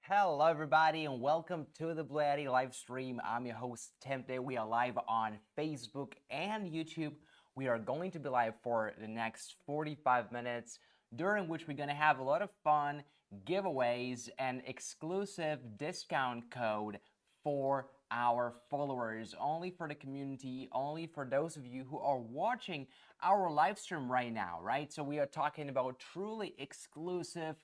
Hello, everybody, and welcome to the BLUETTI live stream. I'm your host, Tim. Today we are live on Facebook and YouTube. We are going to be live for the next 45 minutes, during which we're going to have a lot of fun, giveaways, and exclusive discount code for our followers, only for the community, only for those of you who are watching our live stream right now, right? So we are talking about truly exclusive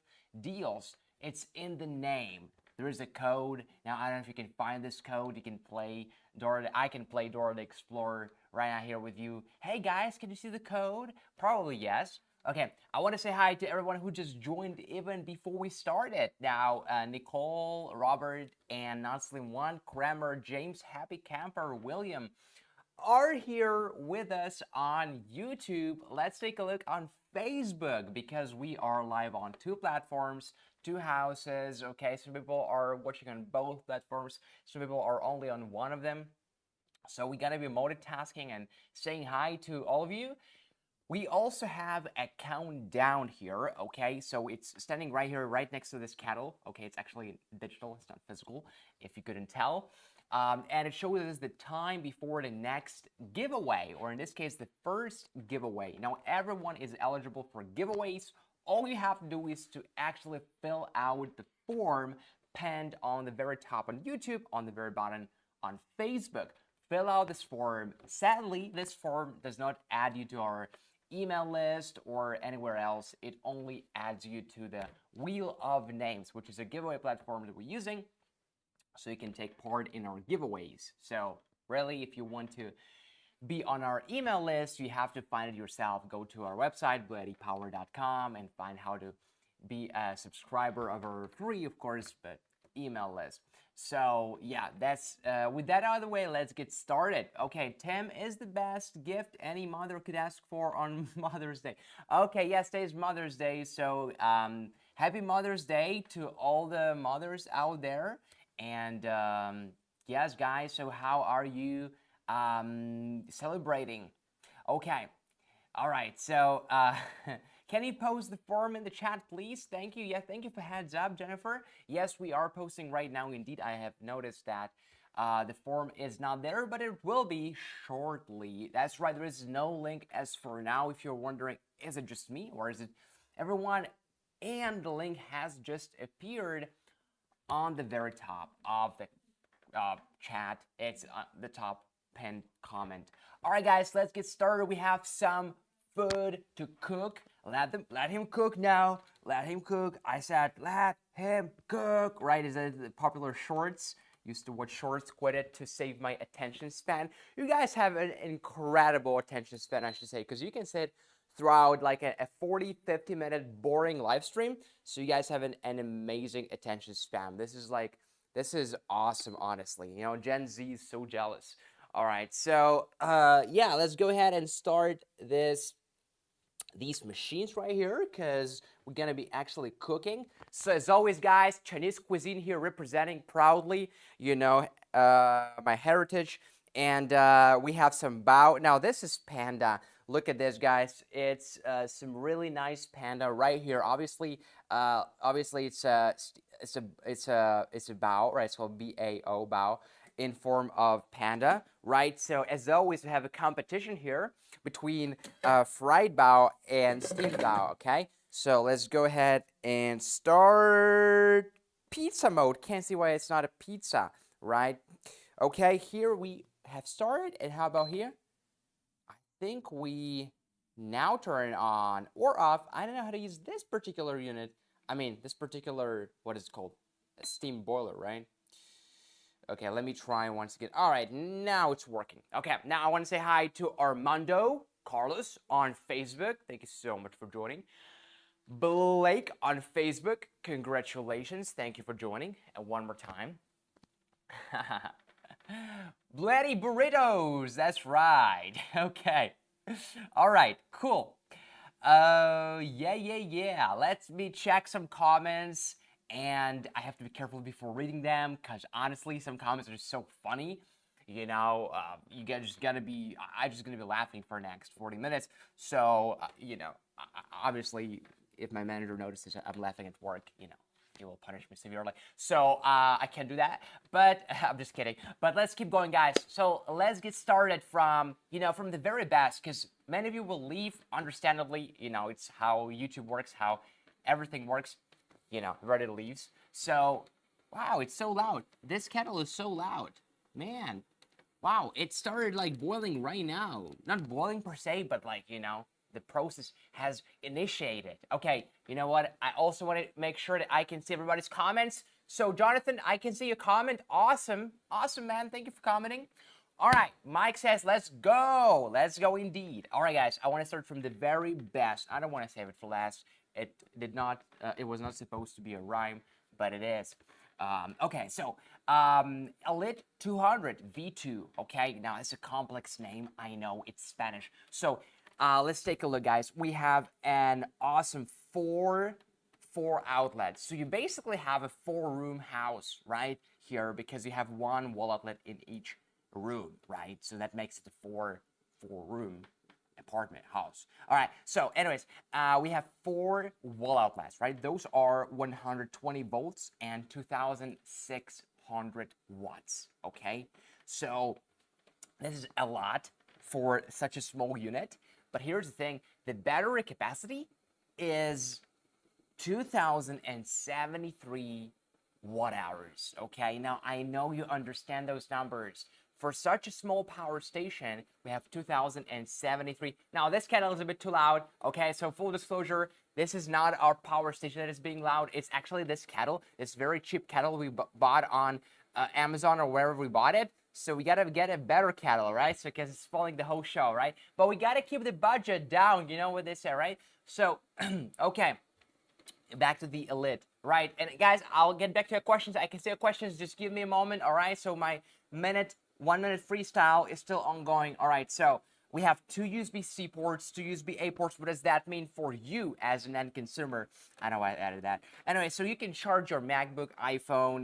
deals. It's in the name. There is a code. Now, I don't know if you can find this code. You can play Dora. I can play Dora the Explorer right now here with you. Hey, guys, can you see the code? Probably yes. Okay, I want to say hi to everyone who just joined even before we started. Now, Nicole, Robert, and Not-Slim1, Kramer, James, Happy Camper, William are here with us on YouTube. Let's take a look on Facebook because we are live on two platforms, two houses. Okay, some people are watching on both platforms, some people are only on one of them. So we gotta be multitasking and saying hi to all of you. We also have a countdown here, okay? So it's standing right here, right next to this kettle. Okay, it's actually digital, it's not physical, if you couldn't tell. And it shows us the time before the next giveaway, or in this case, the first giveaway. Now, everyone is eligible for giveaways. All you have to do is to actually fill out the form pinned on the very top on YouTube, on the very bottom on Facebook. Fill out this form. Sadly, this form does not add you to our email list or anywhere else. It only adds you to the Wheel of Names, which is a giveaway platform that we're using so you can take part in our giveaways. So really, if you want to be on our email list, you have to find it yourself. Go to our website, BLUETTIpower.com, and find how to be a subscriber of our free, of course, but email list. So yeah, that's with that out of the way, let's get started. Okay, Tim is the best gift any mother could ask for on Mother's Day. Okay, yes, today is Mother's Day, so happy Mother's Day to all the mothers out there. And yes, guys, so how are you celebrating? Okay, all right, so can you post the form in the chat, please? Thank you. Yeah, thank you for heads up, Jennifer. Yes, we are posting right now. Indeed, I have noticed that the form is not there, but it will be shortly. That's right, there is no link as for now. If you're wondering, is it just me or is it everyone? And the link has just appeared on the very top of the chat. It's the top pinned comment. All right, guys, let's get started. We have some food to cook. Let him cook now. Let him cook. I said, let him cook. Right? Is it the popular shorts? Used to watch shorts, quit it to save my attention span. You guys have an incredible attention span, I should say, because you can sit throughout like a 40-50 minute boring live stream. So you guys have an amazing attention span. This is awesome, honestly. You know, Gen Z is so jealous. All right, so yeah, let's go ahead and start these machines right here because we're gonna be actually cooking. So as always, guys, Chinese cuisine here representing proudly, you know, my heritage. And we have some bao. Now this is panda. Look at this, guys. It's some really nice panda right here. Obviously, it's a bao, right? It's called B-A-O, bao, in form of panda, right? So as always, we have a competition here between fried bao and steamed bao. Okay, so let's go ahead and start pizza mode. Can't see why it's not a pizza, right? Okay, here we have started, and how about here? I think we now turn on or off. I don't know how to use this particular unit. I mean, this particular, what is it called? A steam boiler, right? Okay, let me try once again. All right, now it's working. Okay, now I want to say hi to Armando Carlos on Facebook. Thank you so much for joining. Blake on Facebook, congratulations. Thank you for joining. And one more time. BLUETTI burritos, that's right. Okay. All right, cool. Yeah. Let me check some comments. And I have to be careful before reading them because honestly, some comments are so funny. You know, you guys just gonna be, I'm just gonna be laughing for the next 40 minutes. So, you know, obviously, if my manager notices I'm laughing at work, you know, He will punish me severely. So I can't do that. But I'm just kidding. But let's keep going, guys. So let's get started from, from the very best, because many of you will leave, understandably. It's how YouTube works, how everything works. Reddit leaves. So, wow, it's so loud. This kettle is so loud. Man. Wow, it started like boiling right now. Not boiling per se, but like, the process has initiated. Okay, you know what? I also want to make sure that I can see everybody's comments. So, Jonathan, I can see your comment. Awesome. Awesome, man. Thank you for commenting. All right, Mike says, let's go. Let's go indeed. All right, guys, I want to start from the very best. I don't want to save it for last. It was not supposed to be a rhyme, but it is. Okay, so Elit 200 V2. Okay, now it's a complex name. I know it's Spanish. So let's take a look, guys. We have an awesome four outlets. So you basically have a 4-room house right here because you have one wall outlet in each room, right? So that makes it a four-room apartment house. All right, so anyways, we have 4 wall outlets, right? Those are 120 volts and 2,600 watts, okay? So this is a lot for such a small unit, but here's the thing, the battery capacity is 2,073 watt hours, okay? Now, I know you understand those numbers. For such a small power station, we have 2,073. Now, this kettle is a bit too loud, okay? So, full disclosure, this is not our power station that is being loud. It's actually this kettle, this very cheap kettle we bought on Amazon or wherever we bought it. So, we got to get a better kettle, right? So, because it's spoiling the whole show, right? But we got to keep the budget down, you know what they say, right? So, okay, back to the Elit, right? And guys, I'll get back to your questions. I can see your questions. Just give me a moment, all right? So, my 1-minute freestyle is still ongoing. All right, so we have 2 USB-C ports, 2 USB-A ports. What does that mean for you as an end consumer? I know I added that. Anyway, so you can charge your MacBook, iPhone,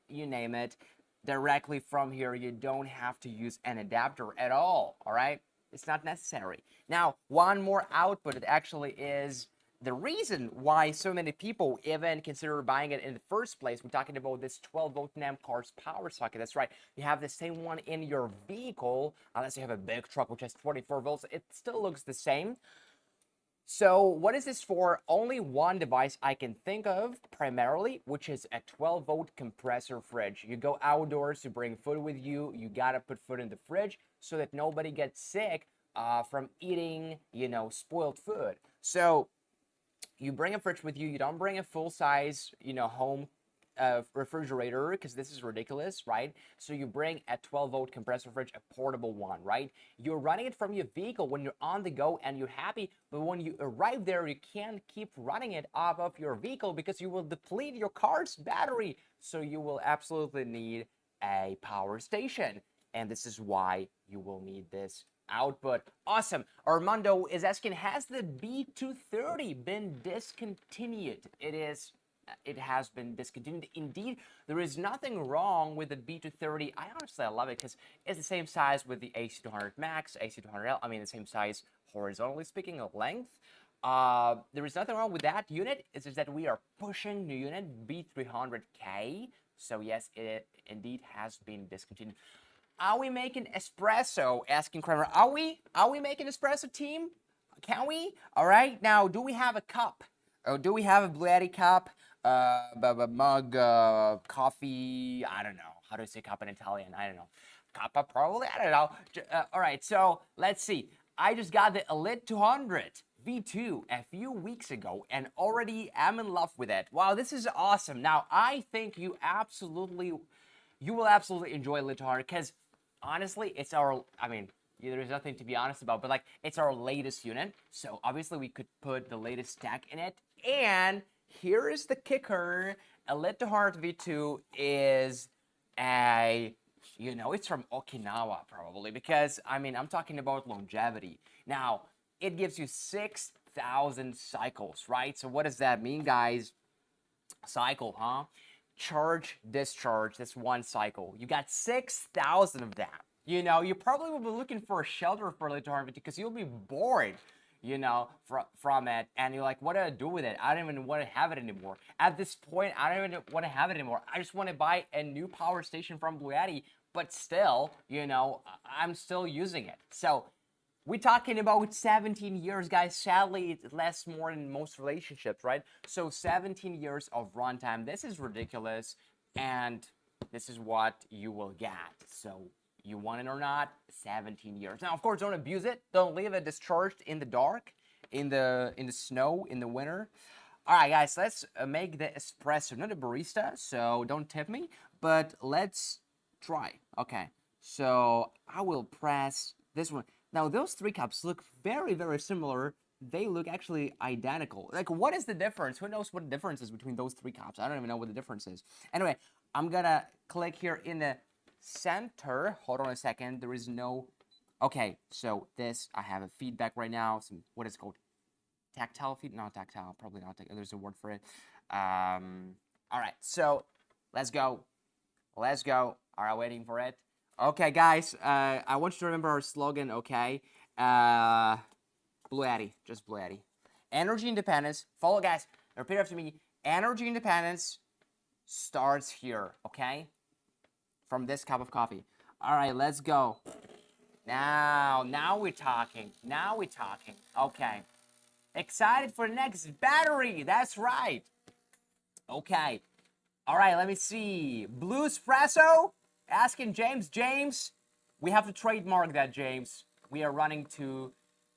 you name it, directly from here. You don't have to use an adapter at all right? It's not necessary. Now, one more output, it actually is the reason why so many people even consider buying it in the first place. We're talking about this 12-volt amp car's power socket. That's right. You have the same one in your vehicle, unless you have a big truck which has 24 volts. It still looks the same. So what is this for? Only one device I can think of primarily, which is a 12-volt compressor fridge. You go outdoors to bring food with you. You got to put food in the fridge so that nobody gets sick from eating, spoiled food. So you bring a fridge with you. You don't bring a full-size, home refrigerator because this is ridiculous, right? So you bring a 12-volt compressor fridge, a portable one, right? You're running it from your vehicle when you're on the go and you're happy, but when you arrive there, you can't keep running it off of your vehicle because you will deplete your car's battery. So you will absolutely need a power station, and this is why you will need this output. Awesome. Armando is asking, has the B230 been discontinued? It has been discontinued. Indeed, there is nothing wrong with the B230. I honestly love it because it's the same size with the AC200 Max, AC200L. I mean, the same size, horizontally speaking, of length. There is nothing wrong with that unit. It's just that we are pushing new unit B300K. So yes, it indeed has been discontinued. Are we making espresso? Asking Kramer. Are we making espresso, team? Can we? All right. Now, do we have a cup? Or do we have a BLUETTI cup? Mug, coffee? I don't know. How do you say cup in Italian? I don't know. Kappa, probably. I don't know. All right. So let's see. I just got the Elit 200 V2 a few weeks ago and already am in love with it. Wow, this is awesome. Now, I think you will absolutely enjoy Elitar because honestly, it's our, there's nothing to be honest about, but like, it's our latest unit. So obviously we could put the latest stack in it. And here is the kicker. Elitar V2 is it's from Okinawa probably because, I'm talking about longevity. Now, it gives you 6,000 cycles, right? So what does that mean, guys? Cycle, huh? Charge, discharge, that's one cycle. You got 6,000 of that. You probably will be looking for a shelter for Elitar because you'll be bored. you know, from it, and you're like, what do I do with it? I don't even want to have it anymore. At this point, I don't even want to have it anymore. I just want to buy a new power station from BLUETTI, but still, you know, I'm still using it. So we're talking about 17 years, guys. Sadly, it lasts more than most relationships, right? So 17 years of runtime. This is ridiculous, and this is what you will get. So you want it or not, 17 years. Now, of course, don't abuse it. Don't leave it discharged in the dark, in the snow, in the winter. All right, guys, let's make the espresso. Not a barista, so don't tip me, but let's try. Okay, so I will press this one. Now, those 3 cups look very, very similar. They look actually identical. Like, what is the difference? Who knows what the difference is between those 3 cups? I don't even know what the difference is. Anyway, I'm gonna click here in the center. Hold on a second. There is no... Okay, so this, I have a feedback right now. Some, what is it called? Tactile feed? Not tactile, probably not. There's a word for it. All right, so let's go. Let's go. All right, waiting for it. Okay, guys, I want you to remember our slogan, okay? BLUETTI, just BLUETTI. Energy independence. Follow, guys. Repeat after me. Energy independence starts here, okay? From this cup of coffee. All right, let's go. Now we're talking. Now we're talking. Okay. Excited for the next battery. That's right. Okay. All right, let me see. Blue espresso. Asking James. James, we have to trademark that, James. We are running to,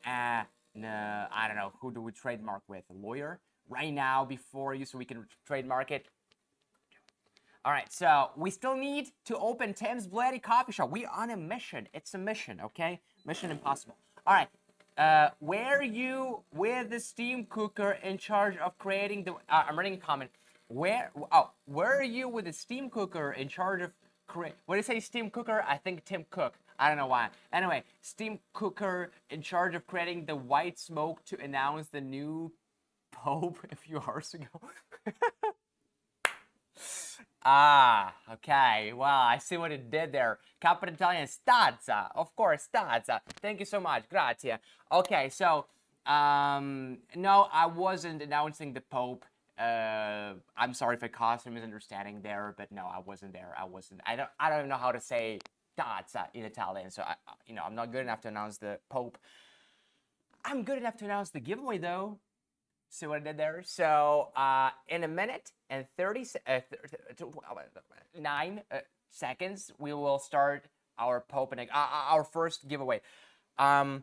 I don't know, who do we trademark with? A lawyer? Right now, before you, so we can trademark it. All right, so we still need to open Tim's BLUETTI coffee shop. We're on a mission. It's a mission, okay? Mission impossible. All right, were you with the steam cooker in charge of creating the... I'm reading a comment. Were you with the steam cooker in charge of... When you say steam cooker, I think Tim Cook. I don't know why. Anyway, steam cooker in charge of creating the white smoke to announce the new Pope a few hours ago. Okay. Well, I see what it did there. Capital Italian, stazza. Of course, stazza. Thank you so much. Grazie. Okay, so, no, I wasn't announcing the Pope. I'm sorry if I caused a misunderstanding there, but no, I wasn't there. I don't even know how to say tazza in Italian, so I'm not good enough to announce the Pope. I'm good enough to announce the giveaway, though. See what I did there? So, in a minute and 9 seconds, we will start our Pope and our first giveaway. Now,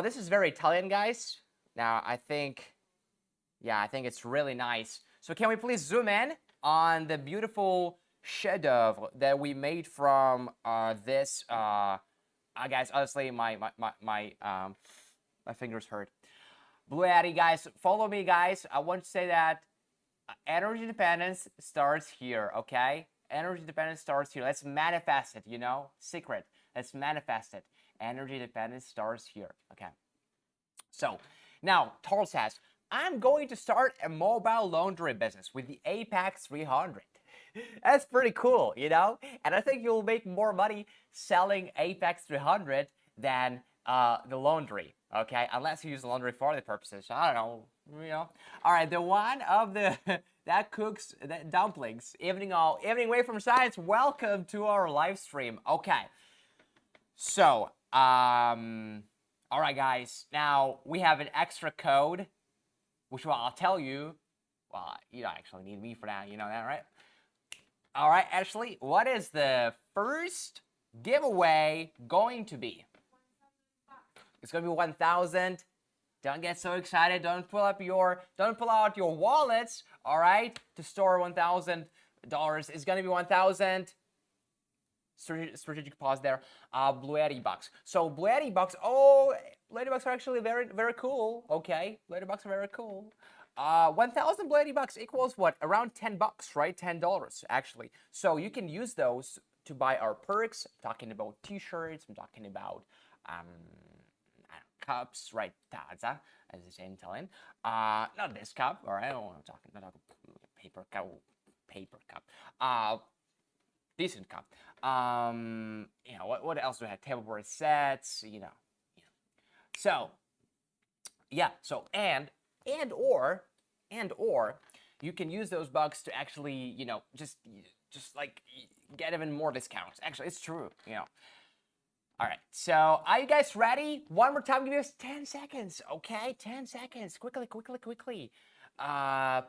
this is very Italian, guys. Now, I think it's really nice. So, can we please zoom in on the beautiful chef-d'oeuvre that we made from this? Guys, honestly, my fingers hurt. BLUETTI, guys, follow me, guys. I want to say that energy independence starts here, okay? Energy independence starts here. Let's manifest it, Secret. Let's manifest it. Energy independence starts here, okay? So, now, Tarl says, I'm going to start a mobile laundry business with the Apex 300. That's pretty cool, And I think you'll make more money selling Apex 300 than the laundry, okay? Unless you use the laundry for the purposes. I don't know, All right, the one of the that cooks dumplings. Evening away from science. Welcome to our live stream. Okay. So, all right, guys. Now we have an extra code, which I'll tell you. Well, you don't actually need me for that. You know that, right? All right, Ashley. What is the first giveaway going to be? It's gonna be 1,000. Don't get so excited. Don't pull out your wallets. All right, to store $1,000. It's gonna be 1,000. Strategic pause there. BLUETTI bucks. So BLUETTI bucks. Oh, BLUETTI bucks are actually very, very cool. Okay, BLUETTI bucks are very cool. 1,000 BLUETTI bucks equals what? Around $10, right? $10 actually. So you can use those to buy our perks. I'm talking about T-shirts. I'm talking about cups, right? Tazza, as they say in Italian. Not this cup, all right? I'm talking about paper cup. Decent cup. What else do we have? Tableware sets, So, yeah, so and or you can use those bucks to actually, you know, just like get even more discounts. Actually, it's true, you know. All right, so are you guys ready? One more time, give us 10 seconds, okay? 10 seconds, quickly.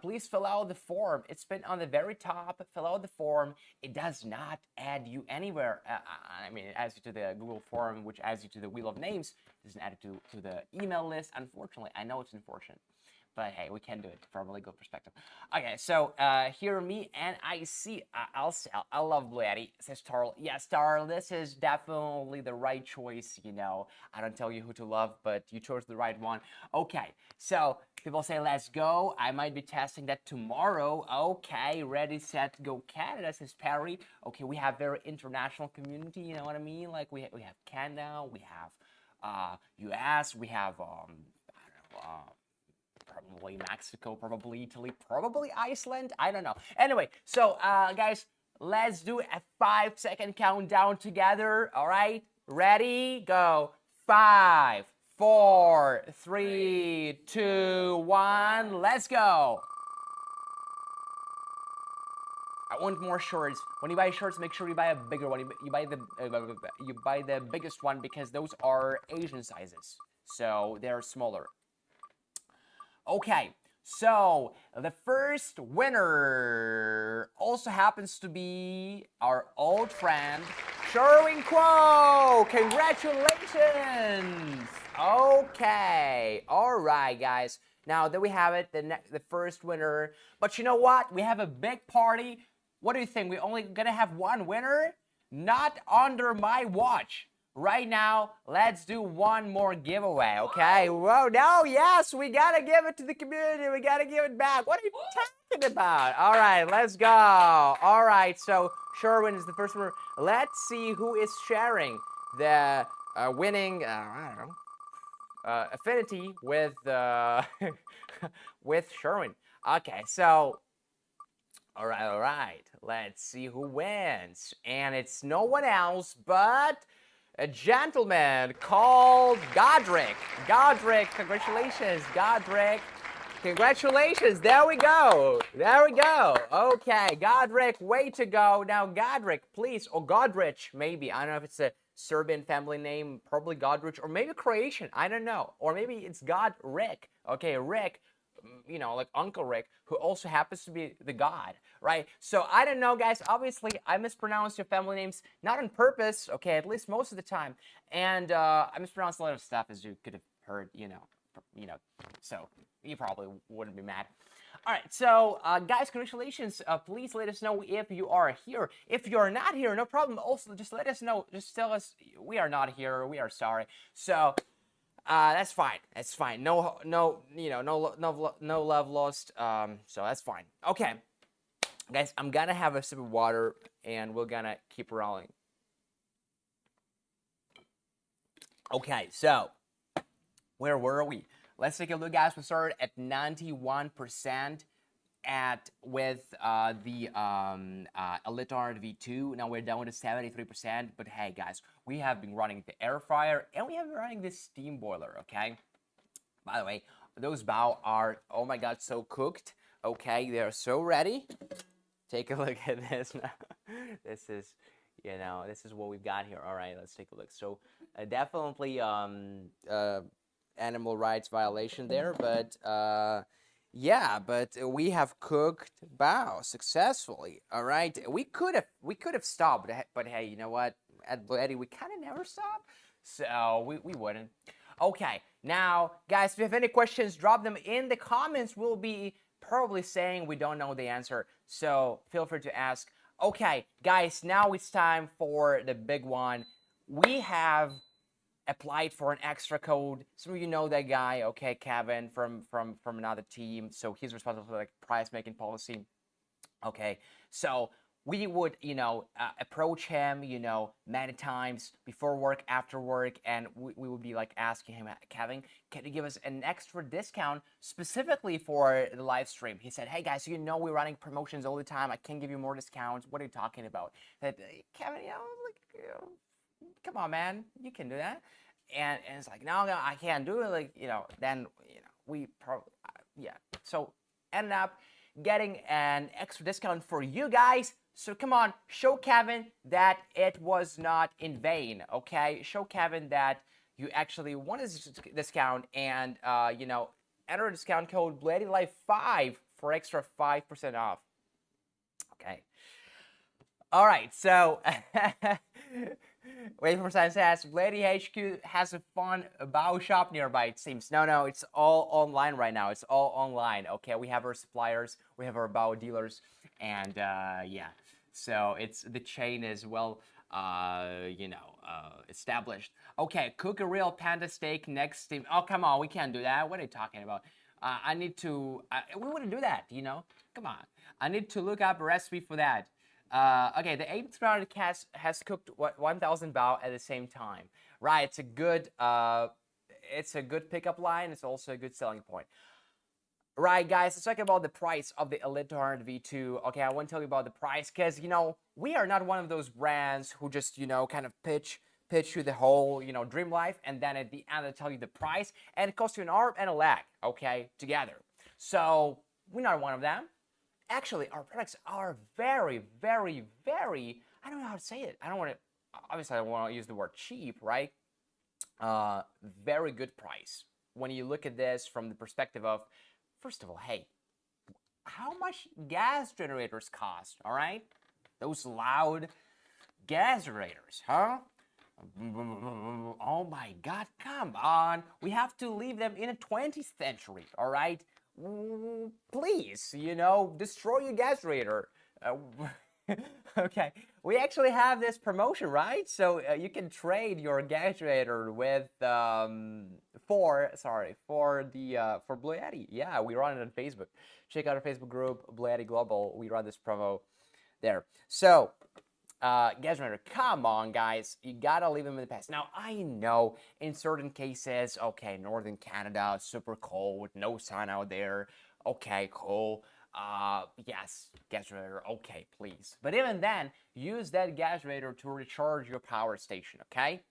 Please fill out the form. It's been on the very top. Fill out the form. It does not add you anywhere. I mean, it adds you to the Google form, which adds you to the Wheel of Names. It doesn't add you to the email list, unfortunately. I know it's unfortunate. But hey, we can do it from a legal perspective. Okay, so hear me and I see. I'll sell. I love BLUETTI, says Tarl. Yes, Tarl, this is definitely the right choice, you know. I don't tell you who to love, but you chose the right one. Okay, so people say, let's go. I might be testing that tomorrow. Okay, ready, set, go Canada, says Perry. Okay, we have very international community, you know what I mean? Like, we have Canada, we have US, we have, I don't know, probably Mexico, probably Italy, probably Iceland. I don't know. Anyway, so guys, let's do a 5-second countdown together. All right, ready, go. 5, 4, 3, 2, 1. Let's go. I want more shorts. When you buy shorts, make sure you buy a bigger one. You buy the biggest one because those are Asian sizes, so they're smaller. Okay, so the first winner also happens to be our old friend, Sherwin Quo. Congratulations. Okay, all right, guys. Now that we have it, the first winner. But you know what? We have a big party. What do you think? We're only gonna have one winner? Not under my watch. Right now, let's do one more giveaway, okay? Whoa, no, yes, we gotta give it to the community. We gotta give it back. What are you talking about? All right, let's go. All right, so Sherwin is the first one. Let's see who is sharing the winning, I don't know, affinity with with Sherwin. Okay, so all right. Let's see who wins. And it's no one else but a gentleman called Godric. Godric, congratulations, Godric. Congratulations, there we go. Okay, Godric, way to go. Now, Godric, please, or Godrich, maybe. I don't know if it's a Serbian family name, probably Godrich, or maybe Croatian, I don't know. Or maybe it's Godric. Okay, Rick, you know, like Uncle Rick, who also happens to be the god, right? So I don't know, guys. Obviously, I mispronounce your family names, not on purpose, okay, at least most of the time. And I mispronounce a lot of stuff, as you could have heard, you know, so you probably wouldn't be mad. All right, so guys, congratulations. Please let us know if you are here. If you're not here, no problem. Also, just let us know. Just tell us we are not here. We are sorry. So that's fine. That's fine. No, you know, no love lost. So that's fine. Okay, guys, I'm gonna have a sip of water, and we're gonna keep rolling. Okay, so where were we? Let's take a look, guys. We started at 91% with the Elitar V2. Now we're down to 73%. But hey, guys, we have been running the air fryer and we have been running this steam boiler. Okay. By the way, those bao are, oh my god, so cooked. Okay, they're so ready. Take a look at this now. This is, you know, this is what we've got here. All right, let's take a look. So definitely animal rights violation there, but yeah, but we have cooked bao successfully. All right, we could have stopped, but hey, you know what? At BLUETTI, we kind of never stop, so we wouldn't. Okay, now guys, if you have any questions, drop them in the comments. We'll be probably saying we don't know the answer, so feel free to ask. Okay, guys, now it's time for the big one. We have applied for an extra code. Some of you know that guy, okay, Kevin from another team. So he's responsible for like price making policy. Okay, so we would, you know, approach him, you know, many times before work, after work, and we would be like asking him, Kevin, can you give us an extra discount specifically for the live stream? He said, hey guys, you know we're running promotions all the time. I can't give you more discounts. What are you talking about? That Kevin, you know, like, you know, come on, man, you can do that. and it's like, no, I can't do it. Like, then, we probably, yeah. So ended up getting an extra discount for you guys. So come on, show Kevin that it was not in vain, okay? Show Kevin that you actually want this discount, and, enter discount code BLUETTI5 for extra 5% off. Okay. All right, so wait for Science says BLUETTI HQ has a fun bow shop nearby, it seems. No, it's all online right now. It's all online. Okay, we have our suppliers, we have our bow dealers, and yeah. So it's the chain is well established. Okay, cook a real panda steak next steam. Oh, come on, we can't do that. What are you talking about? I need to, we wouldn't do that, Come on. I need to look up a recipe for that. Okay, the 8th cast has cooked 1,000 bao at the same time. Right, it's a good pickup line. It's also a good selling point. Right, guys, let's talk about the price of the Elitar V2. Okay, I want to tell you about the price because, we are not one of those brands who just, kind of pitch you the whole, dream life, and then at the end they tell you the price, and it costs you an arm and a leg, okay, together. So, we're not one of them. Actually, our products are very, very, very, I don't know how to say it. Obviously, I don't want to use the word cheap, right? Very good price. When you look at this from the perspective of, first of all, hey, how much gas generators cost, all right? Those loud gas generators, huh? Oh my God, come on. We have to leave them in the 20th century, all right? Please, destroy your gas generator. Okay, we actually have this promotion, right? So you can trade your gas generator with for BLUETTI. Yeah, we run it on Facebook. Check out our Facebook group, BLUETTI Global. We run this promo there. So gas generator, come on, guys, you gotta leave them in the past. Now, I know in certain cases, okay, northern Canada, super cold, no sun out there, okay, cool. Yes, gas generator, okay, please. But even then, use that gas generator to recharge your power station, okay?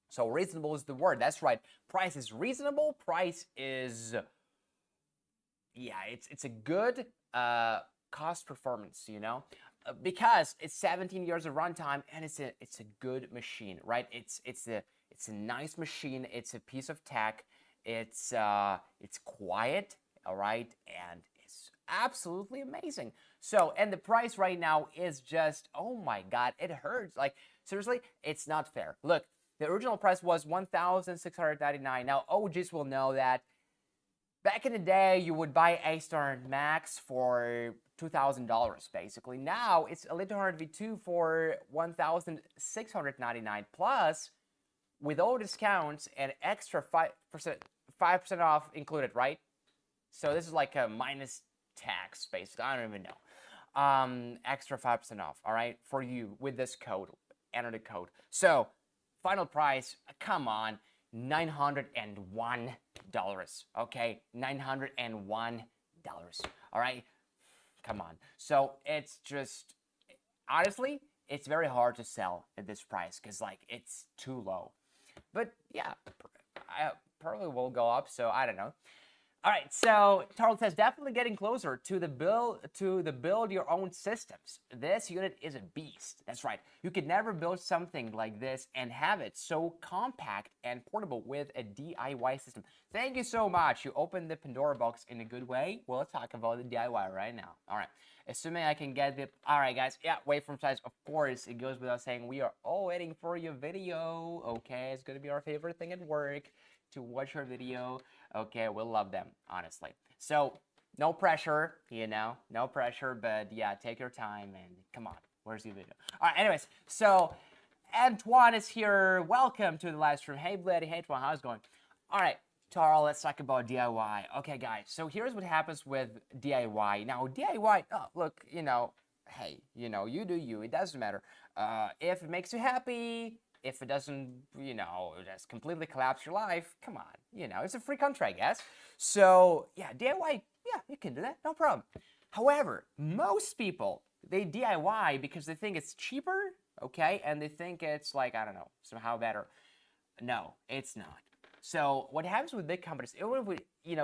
So reasonable is the word, that's right. Price is reasonable, price is, yeah, it's a good cost performance, because it's 17 years of runtime, and it's a good machine, right? It's a nice machine. It's a piece of tech. It's quiet, all right, and it's absolutely amazing. So, and the price right now is just, oh my God, it hurts. Like, seriously, it's not fair. Look, the original price was $1,699. Now, OGs will know that back in the day, you would buy A-Star Max for $2,000 basically. Now it's Elitar V2 for $1,699 plus, with all discounts and extra 5% off included, right? So this is like a minus tax basically. I don't even know. Extra 5% off, all right, for you with this code. Enter the code. So final price, come on, $901. Okay, $901. All right, come on. So it's just, honestly, it's very hard to sell at this price because, like, it's too low. But yeah, I probably will go up. So I don't know. All right, so Charles says definitely getting closer to the build your own systems. This unit is a beast. That's right. You could never build something like this and have it so compact and portable with a DIY system. Thank you so much. You opened the Pandora box in a good way. Well, let's talk about the DIY right now. All right. Assuming I can get the... All right, guys. Yeah, waveframe size. Of course, it goes without saying. We are all waiting for your video. Okay, it's going to be our favorite thing at work to watch our video. Okay, we'll love them, honestly. So, no pressure, no pressure, but yeah, take your time and come on, where's your video? All right, anyways, so Antoine is here. Welcome to the live stream. Hey, BLUETTI. Hey, Antoine, how's it going? All right, Taro, let's talk about DIY. Okay, guys, so here's what happens with DIY. Now, DIY, oh, look, hey, you do you. It doesn't matter. If it makes you happy, if it doesn't, just completely collapse your life, come on, it's a free country, I guess. So, yeah, DIY, yeah, you can do that, no problem. However, most people, they DIY because they think it's cheaper, okay, and they think it's like, I don't know, somehow better. No, it's not. So what happens with big companies, even if we,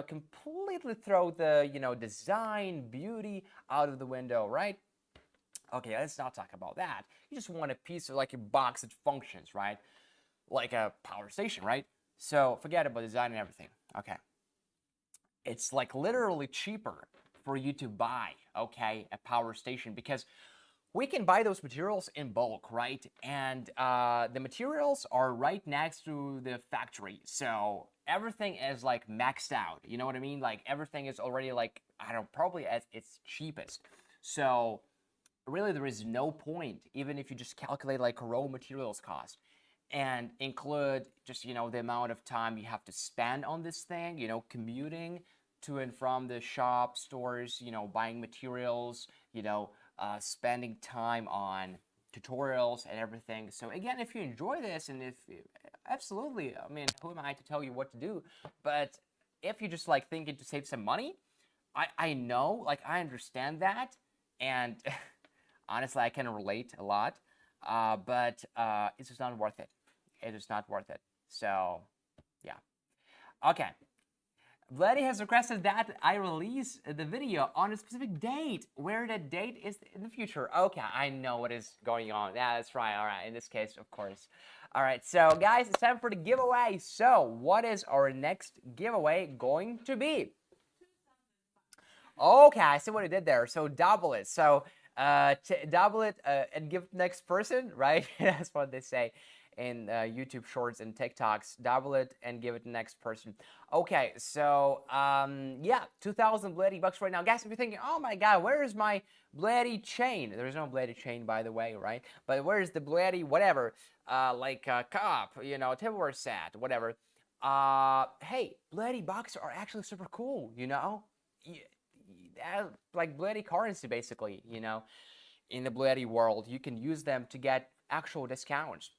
completely throw the, design, beauty out of the window, right? Okay, let's not talk about that. You just want a piece of like a box that functions, right? Like a power station, right? So forget about design and everything. Okay. It's like literally cheaper for you to buy, okay, a power station because we can buy those materials in bulk, right? And the materials are right next to the factory. So everything is like maxed out. You know what I mean? Like everything is already like, I don't know, probably at its cheapest. So really there is no point, even if you just calculate like raw materials cost and include just, the amount of time you have to spend on this thing, commuting to and from the shop, stores, buying materials, spending time on tutorials and everything. So again, if you enjoy this and if absolutely, I mean, who am I to tell you what to do? But if you just like thinking to save some money, I know, like I understand that, and honestly, I can relate a lot, but it's just not worth it. It is not worth it. So, yeah. Okay. Vladdy has requested that I release the video on a specific date, where that date is in the future. Okay, I know what is going on. Yeah, that's right. All right, in this case, of course. All right, so guys, it's time for the giveaway. So, what is our next giveaway going to be? Okay, I see what I did there. So, double it. So, double it and give next person, right? That's what they say in YouTube Shorts and TikToks. Double it and give it the next person. Okay, so yeah, 2,000 BLUETTI bucks right now, guys. If you're thinking, oh my God, where is my BLUETTI chain? There's no BLUETTI chain, by the way, right? But where is the BLUETTI whatever, like cup, tableware set, whatever. Hey, BLUETTI bucks are actually super cool, like BLUETTI currency, basically, in the BLUETTI world. You can use them to get actual discounts.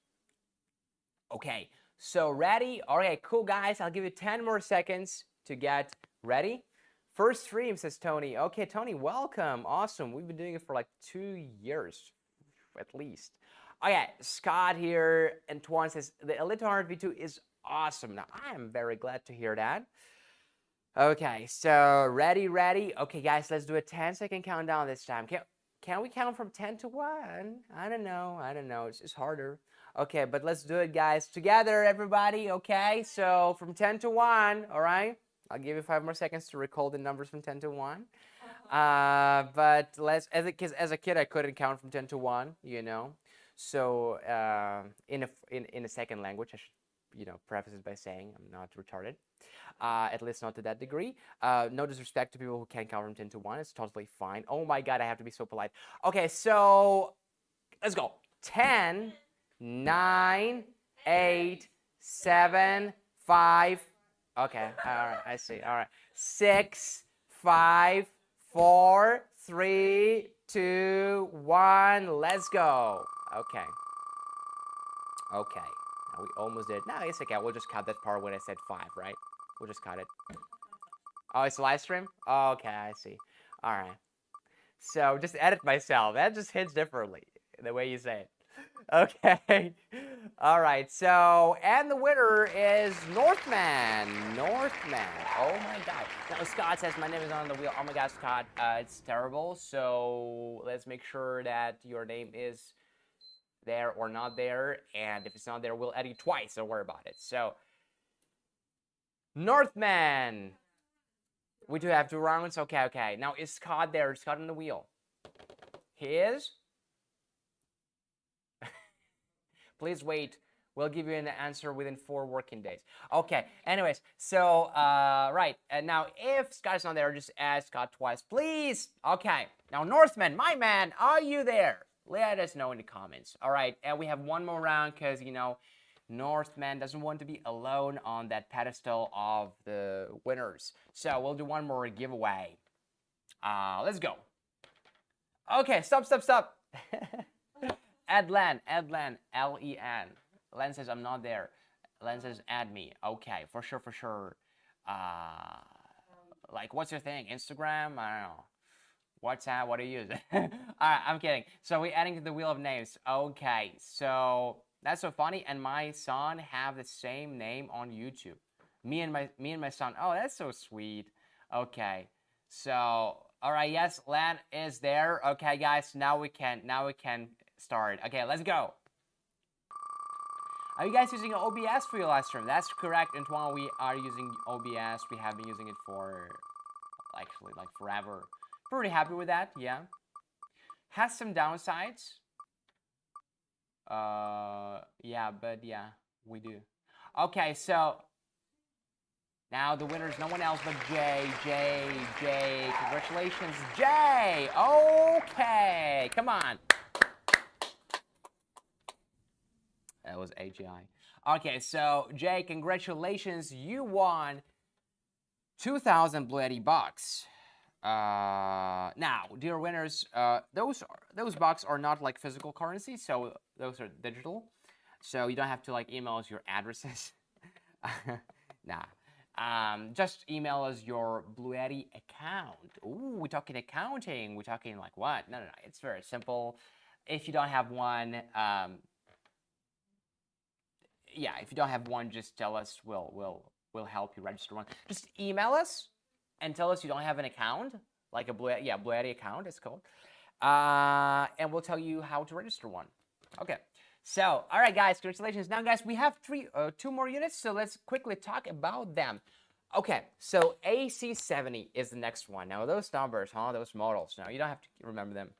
Okay, so ready? Okay, cool, guys. I'll give you 10 more seconds to get ready. First stream, says Tony. Okay, Tony, welcome. Awesome. We've been doing it for like 2 years, at least. Okay, Scott here. Antoine says, the Elitar V2 is awesome. Now, I am very glad to hear that. Okay, so ready? Okay, guys, let's do a 10-second countdown this time. Can we count from 10 to 1? I don't know. It's harder. Okay, but let's do it, guys. Together, everybody, okay? So from 10 to 1, all right? I'll give you 5 more seconds to recall the numbers from 10 to 1. But let's, as a kid, I couldn't count from 10 to 1, So in a second language, I should, preface it by saying I'm not retarded. At least not to that degree. No disrespect to people who can't count from 10 to 1. It's totally fine. Oh my God, I have to be so polite. Okay, so let's go. 10, 9, 8, 7, 5. Okay, all right, I see. All right. 6, 5, 4, 3, 2, 1. Let's go. Okay. We almost did. No, it's okay. We'll just cut that part when I said 5, right? We'll just cut it. Oh, it's a live stream? Oh, okay, I see. All right. So just edit myself. That just hits differently, the way you say it. Okay. All right. So, and the winner is Northman. Oh my God. Now, Scott says, my name is on the wheel. Oh my God, Scott. It's terrible. So let's make sure that your name is there or not there. And if it's not there, we'll edit you twice. Don't worry about it. So, Northman. We do have 2 rounds. Okay. Now, is Scott there? Is Scott on the wheel? He is? Please wait. We'll give you an answer within 4 working days. Okay. Anyways, so, right. And now, if Scott's not there, just add Scott twice, please. Okay. Now, Northman, my man, are you there? Let us know in the comments. All right. And we have 1 more round because, Northman doesn't want to be alone on that pedestal of the winners. So we'll do 1 more giveaway. Let's go. Okay, stop. Add Len, L-E-N. Len says, I'm not there. Len says, add me. Okay, for sure. Like, what's your thing? Instagram? I don't know. WhatsApp? What do you use? All right, I'm kidding. So we're adding to the wheel of names. Okay, so That's so funny. And my son have the same name on YouTube. Me and my son. Oh, that's so sweet. Okay. So, all right, yes, Lan is there. Okay, guys, now we can start. Okay, let's go. Are you guys using OBS for your live stream? That's correct, Antoine. We are using OBS. We have been using it for actually like forever. Pretty happy with that, yeah. Has some downsides. Yeah, but yeah, we do. Okay, so now the winner is no one else but Jay. Congratulations, Jay. Okay, come on. That was AGI. Okay, so Jay, congratulations. You won 2,000 BLUETTI bucks. Now, dear winners, those bucks are not like physical currency, so those are digital. So you don't have to like email us your addresses. Nah. Just email us your BLUETTI account. Ooh, we're talking accounting. We're talking like what? No. It's very simple. If you don't have one, yeah, if you don't have one, just tell us. We'll help you register one. Just email us and tell us you don't have an account, like a BLUETTI account, it's called. And we'll tell you how to register one. Okay. So, all right, guys, congratulations. Now, guys, we have two more units, so let's quickly talk about them. Okay, so AC70 is the next one. Now, those numbers, those models. Now, you don't have to remember them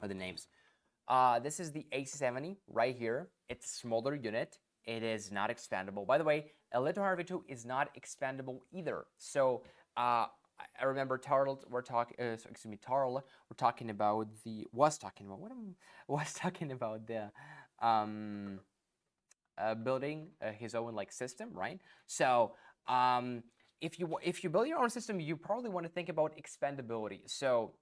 or the names. This is the AC70 right here. It's a smaller unit. It is not expandable. By the way, Elitar V2 is not expandable either. So, I remember Tarl, we're talking about the building his own like system, right? So if you build your own system, you probably want to think about expandability. So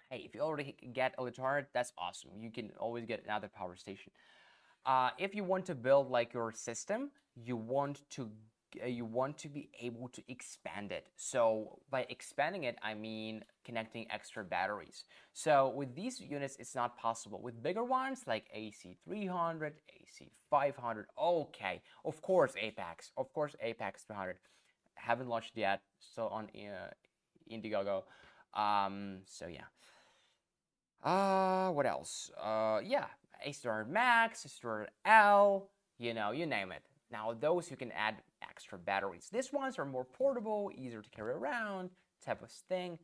hey, if you already get Elitar, that's awesome. You can always get another power station. If you want to build like your system, you want to be able to expand it. So by expanding it, I mean connecting extra batteries. So with these units, it's not possible. With bigger ones like AC300, AC500, okay, of course Apex 300. Haven't launched yet, still on Indiegogo. So yeah. What else? Yeah, AC300 Max, AC300 L, you name it. Now those you can add extra batteries. These ones are more portable, easier to carry around, type of thing,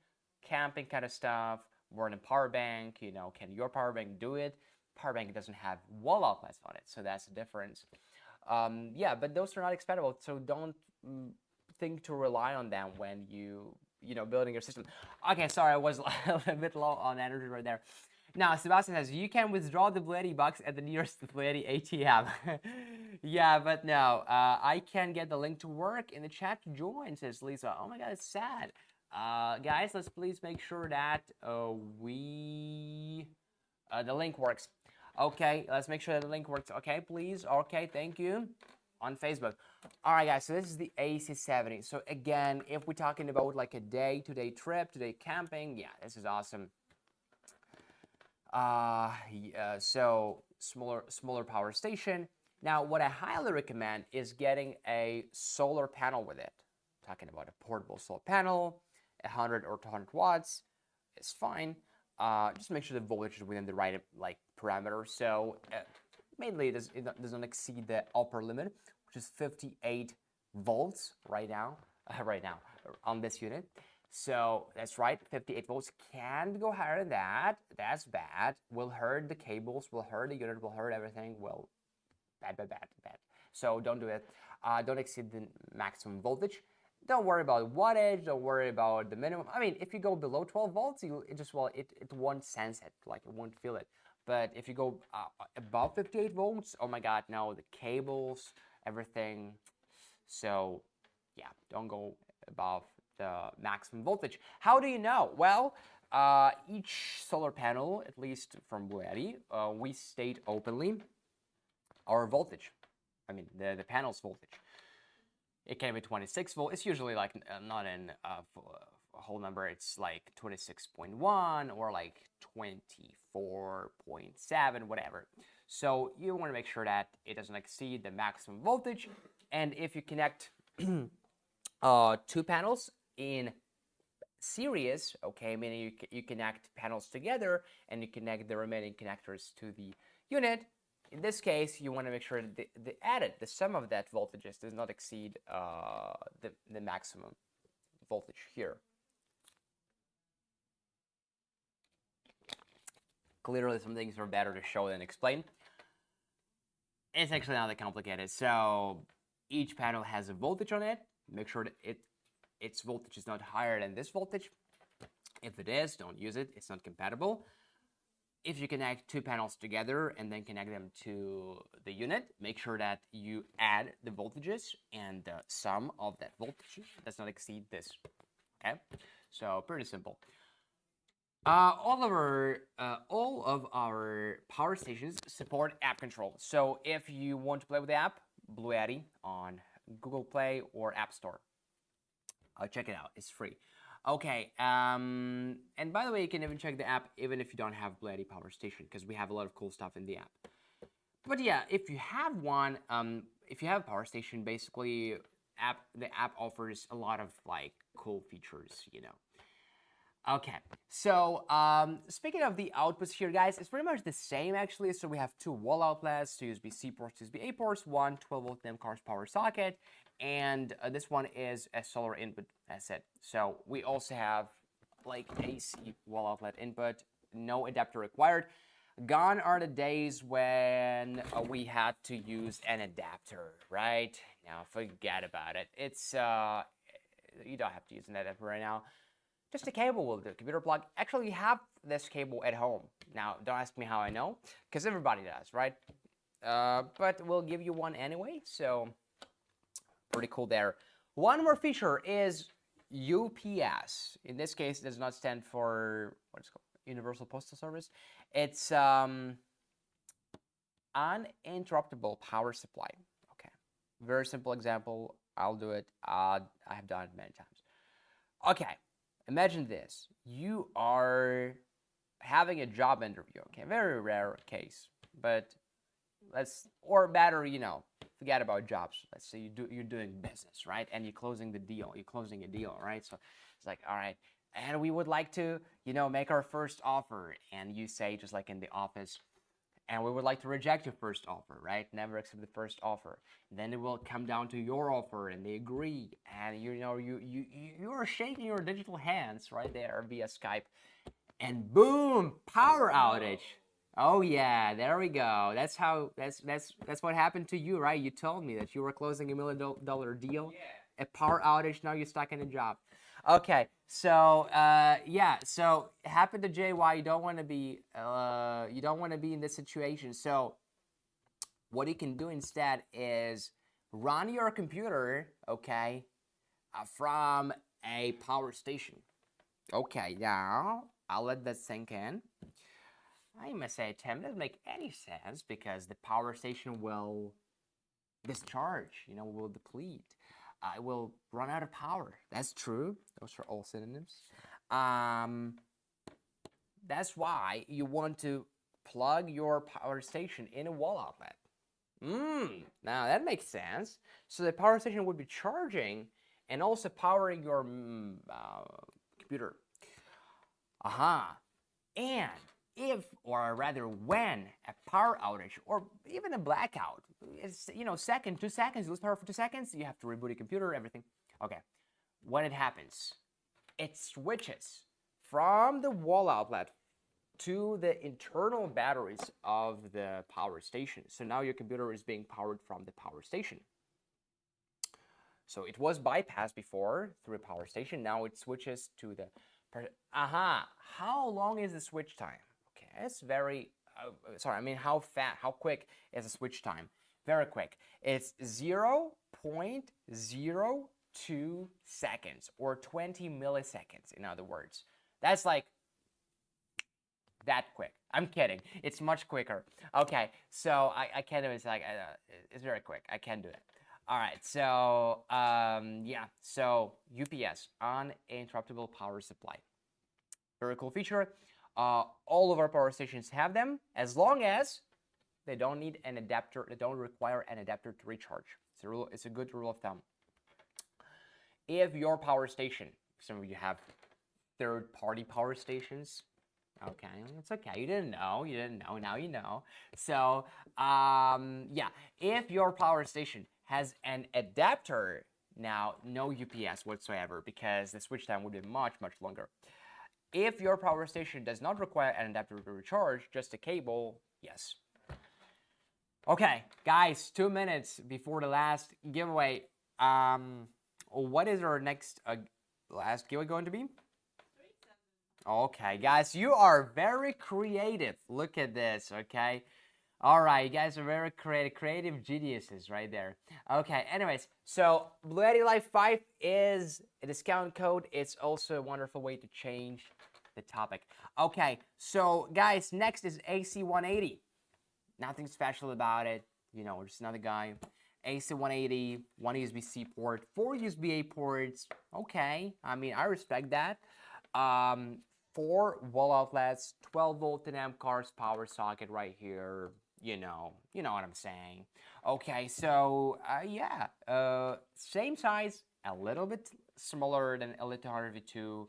camping kind of stuff, more than a power bank, can your power bank do it? Power bank doesn't have wall outlets on it, so that's the difference. Yeah, but those are not expandable, so don't think to rely on them when building your system. Okay, sorry, I was a bit low on energy right there. Now, Sebastian says, you can withdraw the BLUETTI bucks at the nearest BLUETTI ATM. Yeah, but no, I can get the link to work in the chat to join, says Lisa. Oh my god, it's sad. Guys, let's please make sure that the link works. Okay, let's make sure that the link works. Okay, please. Okay, thank you. On Facebook. All right, guys, so this is the AC70. So again, if we're talking about like a day-to-day trip, today camping, yeah, this is awesome. So smaller power station. Now, what I highly recommend is getting a solar panel with it. Talking about a portable solar panel, 100 or 200 watts is fine. Just make sure the voltage is within the right like parameter. So mainly it doesn't exceed the upper limit, which is 58 volts right now on this unit. So that's right, 58 volts. Can't go higher than that. That's bad. Will hurt the cables, will hurt the unit, will hurt everything. Well, bad. So don't do it. Don't exceed the maximum voltage. Don't worry about wattage. Don't worry about the minimum. I mean, if you go below 12 volts, it won't sense it, like it won't feel it. But if you go above 58 volts, oh my God, no, the cables, everything. So yeah, don't go above the maximum voltage. How do you know? Well, each solar panel, at least from BLUETTI, we state openly our voltage. I mean, the panel's voltage. It can be 26 volts. It's usually like not in a whole number. It's like 26.1 or like 24.7, whatever. So you want to make sure that it doesn't exceed the maximum voltage. And if you connect two panels in series, okay, meaning you connect panels together and you connect the remaining connectors to the unit. In this case, you want to make sure that the sum of that voltages does not exceed the maximum voltage here. Clearly, some things are better to show than explain. It's actually not that complicated. So each panel has a voltage on it. Make sure that its voltage is not higher than this voltage. If it is, don't use it. It's not compatible. If you connect two panels together and then connect them to the unit, make sure that you add the voltages and the sum of that voltage does not exceed this. Okay, so pretty simple. All of our power stations support app control. So if you want to play with the app, BLUETTI on Google Play or App Store. Check it out, it's free. Okay, and by the way, you can even check the app even if you don't have BLUETTI Power Station, because we have a lot of cool stuff in the app. But yeah, if you have one, if you have a power station, basically, the app offers a lot of like cool features, you know. Okay, so speaking of the outputs here, guys, it's pretty much the same actually. So we have two wall outlets, two USB-C ports, USB-A ports, one 12-volt NEM-CARS power socket, and this one is a solar input. That's it. So we also have like AC wall outlet input, no adapter required. Gone are the days when we had to use an adapter, right? Now forget about it. It's you don't have to use an adapter right now. Just a cable will do. Computer plug. Actually, you have this cable at home. Now, don't ask me how I know, because everybody does, right? But we'll give you one anyway, so pretty cool there. One more feature is UPS. In this case, it does not stand for, what is it called? Universal Postal Service. It's uninterruptible power supply. Okay, very simple example. I'll do it. I have done it many times. Okay. Imagine this, you are having a job interview, okay, very rare case, but or better, you know, forget about jobs. Let's say you're doing business, right, and you're closing a deal, right, so it's like, all right, and we would like to, you know, make our first offer, and you say, just like in the office, and we would like to reject your first offer, right? Never accept the first offer. Then it will come down to your offer, and they agree. And you know you are shaking your digital hands right there via Skype, and boom, power outage. Oh yeah, there we go. That's what happened to you, right? You told me that you were closing $1 million deal. Yeah. A power outage. Now you're stuck in a job. Okay, so yeah, so it happened to JY. You don't want to be in this situation. So what you can do instead is run your computer, okay, from a power station. Okay, now I'll let that sink in. I must say, Tim, doesn't make any sense because the power station will discharge, you know, will deplete. I will run out of power. That's true. Those are all synonyms. That's why you want to plug your power station in a wall outlet. Now that makes sense. So the power station would be charging and also powering your computer. And if, or rather when, a power outage or even a blackout, it's, you know, 2 seconds, you lose power for 2 seconds, you have to reboot your computer, everything. Okay, when it happens, it switches from the wall outlet to the internal batteries of the power station. So now your computer is being powered from the power station. So it was bypassed before through a power station. Now it switches to the... How long is the switch time? Okay, it's very... how quick is the switch time? Very quick. It's 0.02 seconds, or 20 milliseconds, in other words. That's like that quick. I'm kidding. It's much quicker. Okay, so I can't do it. It's like it's very quick. I can't do it. All right, so yeah, so UPS, uninterruptible power supply. Very cool feature. All of our power stations have them, as long as they don't need an adapter. They don't require an adapter to recharge. It's a good rule of thumb. If your power station, some of you have third-party power stations. Okay, it's okay. You didn't know. Now you know. So, yeah, if your power station has an adapter, now no UPS whatsoever, because the switch time would be much, much longer. If your power station does not require an adapter to recharge, just a cable, yes. Okay, guys, 2 minutes before the last giveaway. What is our next last giveaway going to be? Okay, guys, you are very creative. Look at this, okay? All right, you guys are very creative geniuses right there. Okay, anyways, so BLUETTI Live 5 is a discount code. It's also a wonderful way to change the topic. Okay, so guys, next is AC180. Nothing special about it. You know, just another guy. AC180, 1 USB-C port, 4 USB-A ports. Okay, I mean, I respect that. 4 wall outlets, 12 volt and amp cars, power socket right here. You know what I'm saying. Okay, so yeah, same size, a little bit smaller than Elitar V2,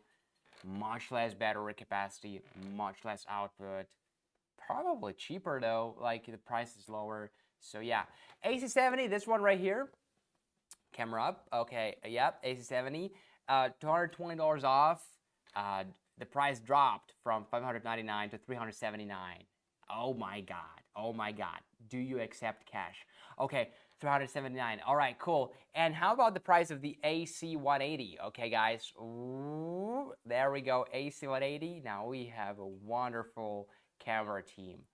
much less battery capacity, much less output. Probably cheaper though, like the price is lower. So yeah, AC70, this one right here. Camera up. Okay, yep, AC70, $220 off. The price dropped from $599 to $379. Oh my God. Oh my God. Do you accept cash? Okay, $379. All right, cool. And how about the price of the AC180? Okay, guys. Ooh, there we go. AC180. Now we have a wonderful camera team.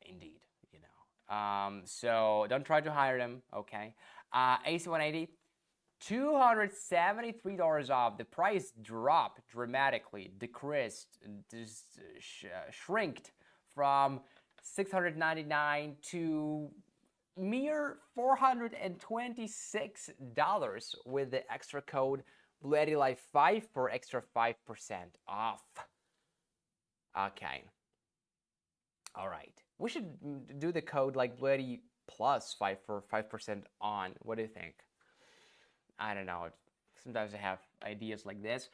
Indeed, you know. So don't try to hire them, okay? AC180. $273 off. The price dropped dramatically, decreased, shrinked from $699 to mere $426 with the extra code BLUETTI Live 5 for extra 5% off. Okay. All right. We should do the code like BLUETTI plus 5 for 5% on. What do you think? I don't know. Sometimes I have ideas like this.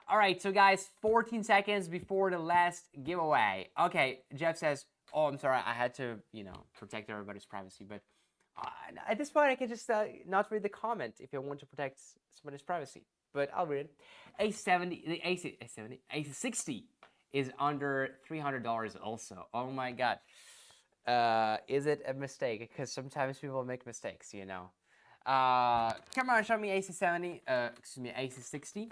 All right, so guys, 14 seconds before the last giveaway. Okay, Jeff says, oh, I'm sorry, I had to, you know, protect everybody's privacy. But at this point, I can just not read the comment if I want to protect somebody's privacy. But I'll read it. AC60 is under $300 also. Oh my God. Is it a mistake? Because sometimes people make mistakes, you know. Come on, show me AC70, excuse me, AC60.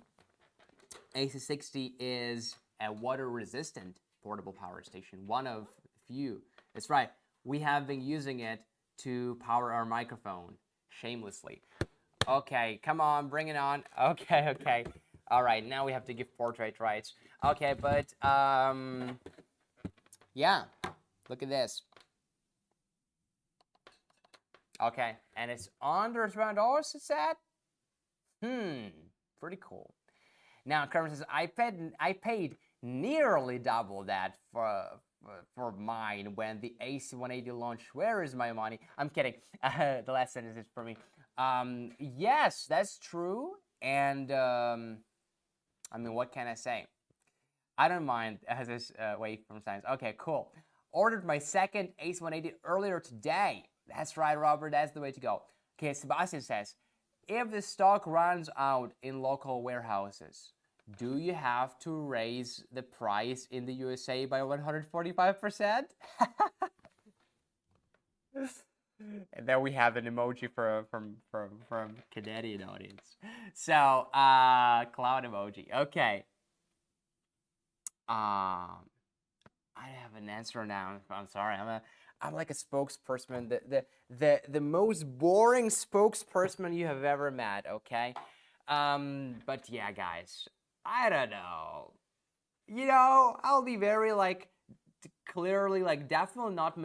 AC60 is a water-resistant portable power station, one of few. That's right, we have been using it to power our microphone, shamelessly. Okay, come on, bring it on. Okay. All right, now we have to give portrait rights. Okay, but, yeah, look at this. Okay, and it's under $300, it's at? Pretty cool. Now, Kermit says, I paid nearly double that for mine when the AC180 launched. Where is my money? I'm kidding. The last sentence is for me. Yes, that's true. And, I mean, what can I say? I don't mind this wait from science. Okay, cool. Ordered my second AC180 earlier today. That's right, Robert. That's the way to go. Okay, Sebastian says, if the stock runs out in local warehouses, do you have to raise the price in the USA by 145%? And then we have an emoji from Canadian audience. So, cloud emoji. Okay. I have an answer now. I'm sorry. I'm like a spokesperson, the most boring spokesperson you have ever met, okay? But yeah, guys, I don't know. You know, I'll be very, like, clearly, like, definitely not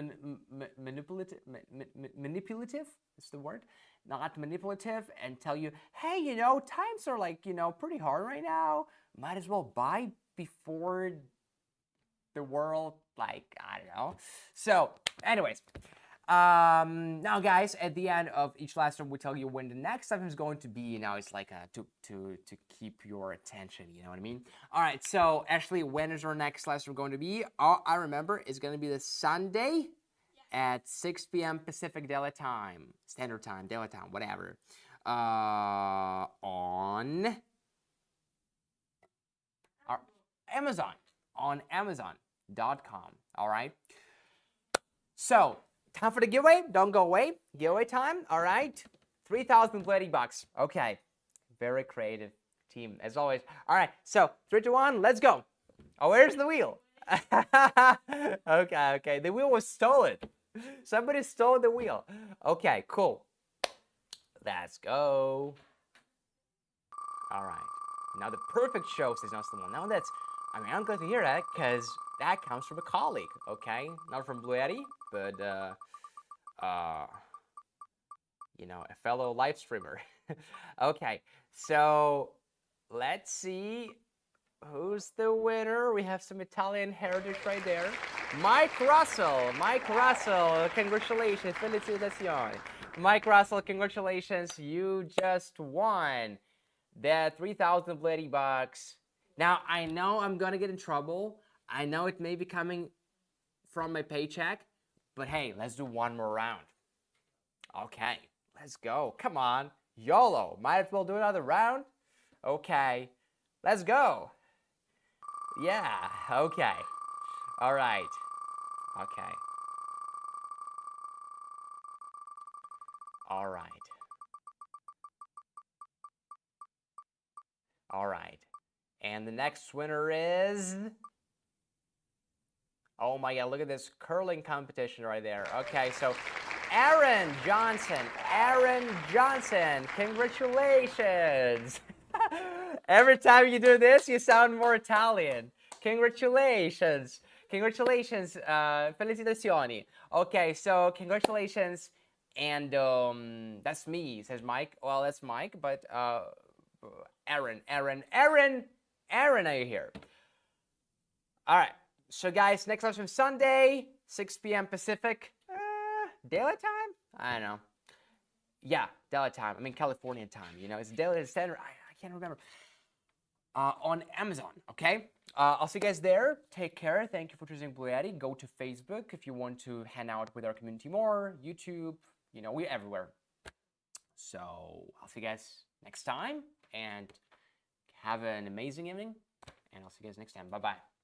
manipulative, is the word? Not manipulative, and tell you, hey, you know, times are, like, you know, pretty hard right now. Might as well buy before the world like, I don't know. So, anyways, now guys, at the end of each live stream, we tell you when the next live stream is going to be. You know, it's like to keep your attention. You know what I mean? All right. So, Ashley, when is our next live stream going to be? Oh, I remember, it's going to be this Sunday at 6 p.m. Pacific Daylight Time, Standard Time, Daylight Time, whatever. On Amazon, on Amazon.com. All right. So, time for the giveaway. Don't go away. Giveaway time. All right. 3,000 BLUETTI bucks. Okay. Very creative team, as always. All right. So, 3, 2, 1. Let's go. Oh, where's the wheel? Okay. The wheel was stolen. Somebody stole the wheel. Okay, cool. Let's go. All right. Now the perfect show says not someone. Now that's, I mean, I'm glad to hear that because that comes from a colleague, okay? Not from BLUETTI, but, you know, a fellow live streamer. Okay, so let's see who's the winner. We have some Italian heritage right there. Mike Russell, congratulations, felicitazioni. Mike Russell, congratulations, you just won that 3,000 BLUETTI bucks. Now, I know I'm gonna get in trouble. I know it may be coming from my paycheck, but hey, let's do one more round. Okay, let's go. Come on, YOLO. Might as well do another round. Okay, let's go. Yeah, okay. All right. Okay. All right. All right. And the next winner is... Oh my God, look at this curling competition right there. Okay, so Aaron Johnson, congratulations. Every time you do this, you sound more Italian. Congratulations. Felicitazioni. Okay, so congratulations. And that's me, says Mike. Well, that's Mike, but Aaron, are you here? All right. So guys, next live stream Sunday, 6 p.m. Pacific. Daylight time? I don't know. Yeah, daylight time. I mean California time. You know, it's daylight standard. I can't remember. On Amazon, okay? I'll see you guys there. Take care. Thank you for choosing BLUETTI. Go to Facebook if you want to hang out with our community more. YouTube, you know, we're everywhere. So I'll see you guys next time. And have an amazing evening. And I'll see you guys next time. Bye-bye.